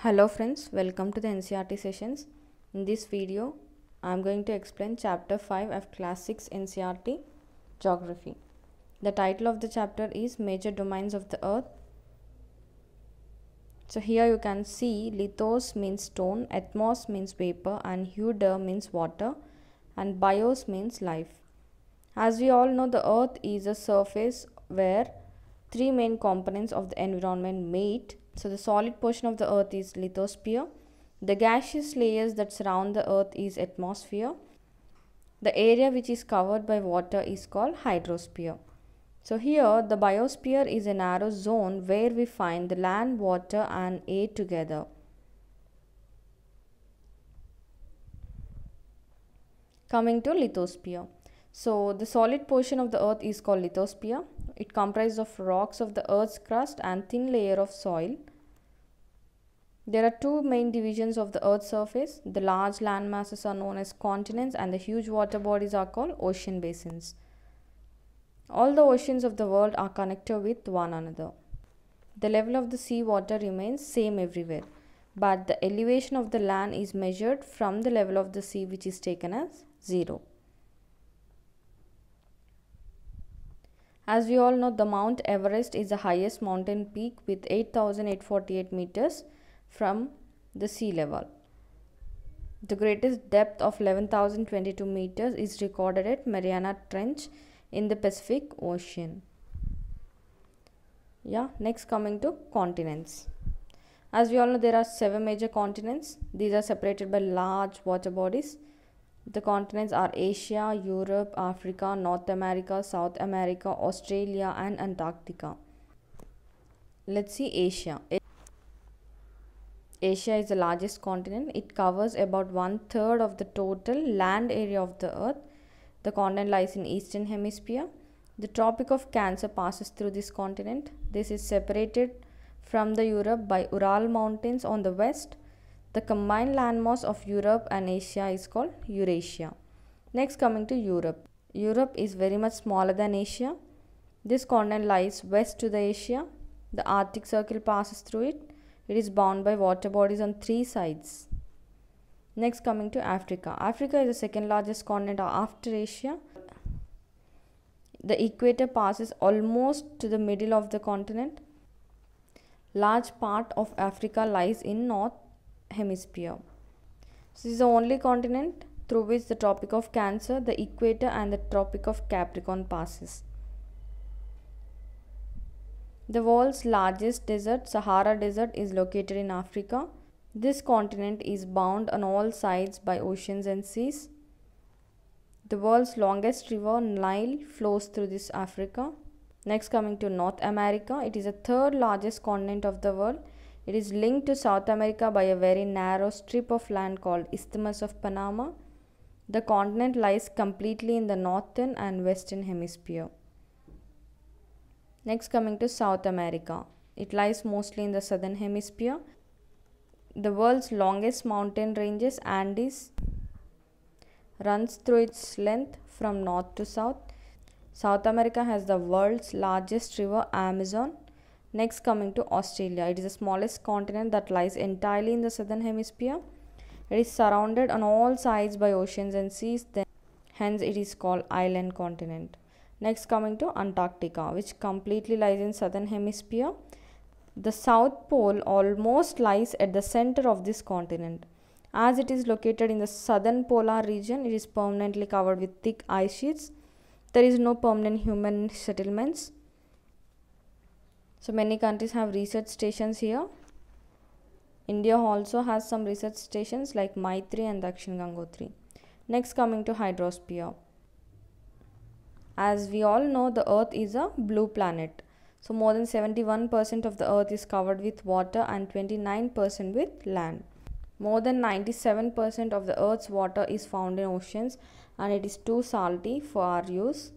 Hello friends, welcome to the NCERT sessions. In this video, I am going to explain chapter 5 of class 6 NCERT Geography. The title of the chapter is Major Domains of the Earth. So here you can see lithos means stone, atmos means vapor, and heuder means water, and bios means life. As we all know, the earth is a surface where three main components of the environment meet. So the solid portion of the earth is lithosphere. The gaseous layers that surround the earth is atmosphere. The area which is covered by water is called hydrosphere. So here the biosphere is a narrow zone where we find the land, water and air together. Coming to lithosphere. So the solid portion of the earth is called lithosphere. It comprises of rocks of the earth's crust and thin layer of soil. There are two main divisions of the earth's surface. The large land masses are known as continents and the huge water bodies are called ocean basins. All the oceans of the world are connected with one another. The level of the sea water remains same everywhere, but the elevation of the land is measured from the level of the sea, which is taken as 0. As we all know, the Mount Everest is the highest mountain peak with 8,848 meters from the sea level. The greatest depth of 11,022 meters is recorded at Mariana Trench in the Pacific Ocean. Next coming to continents. As we all know, there are 7 major continents. These are separated by large water bodies. The continents are Asia, Europe, Africa, North America, South America, Australia and Antarctica. Let's see Asia. Asia is the largest continent. It covers about 1/3 of the total land area of the earth. The continent lies in eastern hemisphere. The Tropic of Cancer passes through this continent. This is separated from the Europe by Ural Mountains on the west. The combined landmass of Europe and Asia is called Eurasia. Next coming to Europe. Europe is very much smaller than Asia. This continent lies west to the Asia. The Arctic Circle passes through it. It is bound by water bodies on 3 sides. Next coming to Africa. Africa is the second largest continent after Asia. The equator passes almost to the middle of the continent. Large part of Africa lies in North Hemisphere. This is the only continent through which the Tropic of Cancer, the equator and the Tropic of Capricorn passes. The world's largest desert, Sahara Desert, is located in Africa. This continent is bound on all sides by oceans and seas. The world's longest river, Nile, flows through this Africa. Next coming to North America. It is the third largest continent of the world. It is linked to South America by a very narrow strip of land called Isthmus of Panama. The continent lies completely in the northern and western hemisphere. Next coming to South America. It lies mostly in the southern hemisphere. The world's longest mountain ranges, Andes, runs through its length from north to south. South America has the world's largest river, Amazon. Next coming to Australia. It is the smallest continent that lies entirely in the southern hemisphere. It is surrounded on all sides by oceans and seas, hence it is called island continent. Next coming to Antarctica, which completely lies in southern hemisphere. The South Pole almost lies at the center of this continent. As it is located in the southern polar region, it is permanently covered with thick ice sheets. There is no permanent human settlements. So many countries have research stations here. India also has some research stations like Maitri and Dakshin Gangotri. Next coming to hydrosphere. As we all know, the earth is a blue planet. So more than 71% of the earth is covered with water and 29% with land. More than 97% of the earth's water is found in oceans and it is too salty for our use.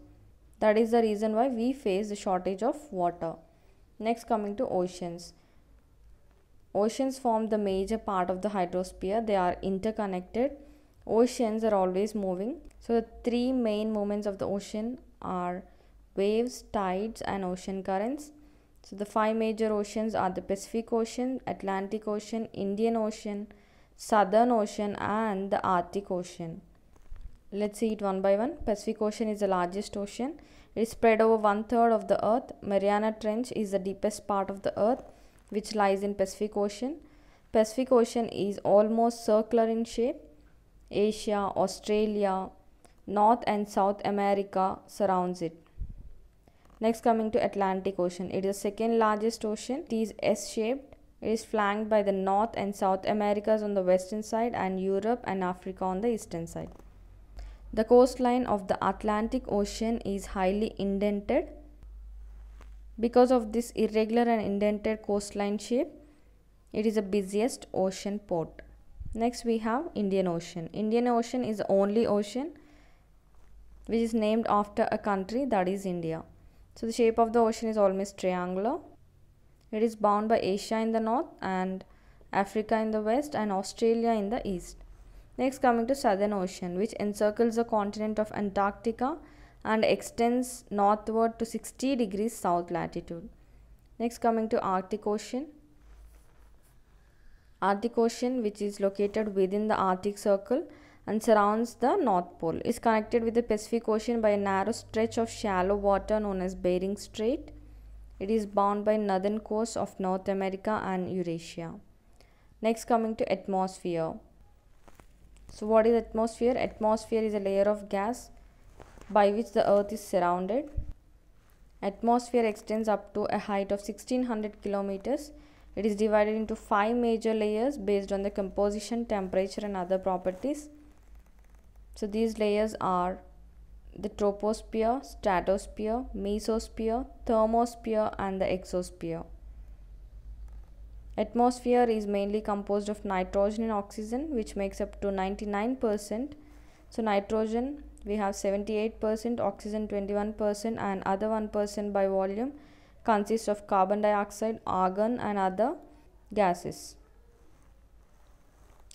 That is the reason why we face the shortage of water. Next coming to oceans. Oceans form the major part of the hydrosphere. They are interconnected. Oceans are always moving. So the 3 main movements of the ocean are waves, tides and ocean currents. So the five major oceans are the Pacific Ocean, Atlantic Ocean, Indian Ocean, Southern Ocean, and the Arctic Ocean. Let's see it one by one. Pacific Ocean is the largest ocean. It is spread over 1/3 of the earth. Mariana Trench is the deepest part of the earth, which lies in Pacific Ocean. Pacific Ocean is almost circular in shape. Asia, Australia, North and South America surrounds it. Next, coming to Atlantic Ocean. It is the second largest ocean. It is S-shaped. It is flanked by the North and South Americas on the western side and Europe and Africa on the eastern side. The coastline of the Atlantic Ocean is highly indented. Because of this irregular and indented coastline shape, it is the busiest ocean port. Next we have Indian Ocean. Indian Ocean is the only ocean which is named after a country, that is India. So the shape of the ocean is almost triangular. It is bound by Asia in the north and Africa in the west and Australia in the east. Next, coming to Southern Ocean, which encircles the continent of Antarctica and extends northward to 60 degrees south latitude. Next, coming to Arctic Ocean. Arctic Ocean, which is located within the Arctic Circle and surrounds the North Pole, is connected with the Pacific Ocean by a narrow stretch of shallow water known as Bering Strait. It is bound by northern coast of North America and Eurasia. Next, coming to atmosphere. So what is atmosphere? Atmosphere is a layer of gas by which the earth is surrounded. Atmosphere extends up to a height of 1600 kilometers. It is divided into 5 major layers based on the composition, temperature and other properties. So these layers are the troposphere, stratosphere, mesosphere, thermosphere and the exosphere. Atmosphere is mainly composed of nitrogen and oxygen, which makes up to 99%. So nitrogen we have 78%, oxygen 21% and other 1% by volume consists of carbon dioxide, argon and other gases.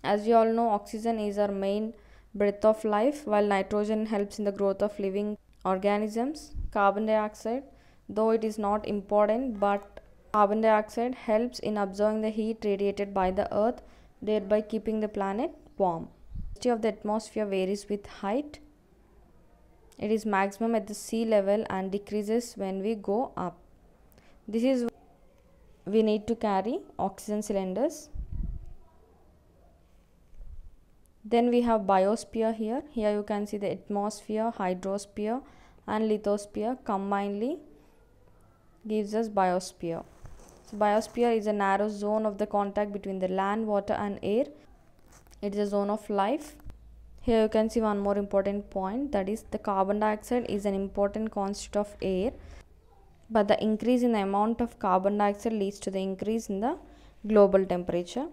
As we all know, oxygen is our main breath of life, while nitrogen helps in the growth of living organisms. Carbon dioxide, though it is not important, but carbon dioxide helps in absorbing the heat radiated by the earth, thereby keeping the planet warm. The density of the atmosphere varies with height. It is maximum at the sea level and decreases when we go up. This is we need to carry oxygen cylinders. Then we have biosphere here. Here you can see the atmosphere, hydrosphere and lithosphere combinedly gives us biosphere. So biosphere is a narrow zone of the contact between the land, water and air. It is a zone of life. Here you can see one more important point, that is the carbon dioxide is an important constituent of air, but the increase in the amount of carbon dioxide leads to the increase in the global temperature.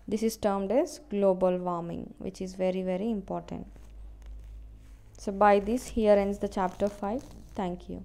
This is termed as global warming, which is very, very important. So by this, here ends the chapter 5. Thank you.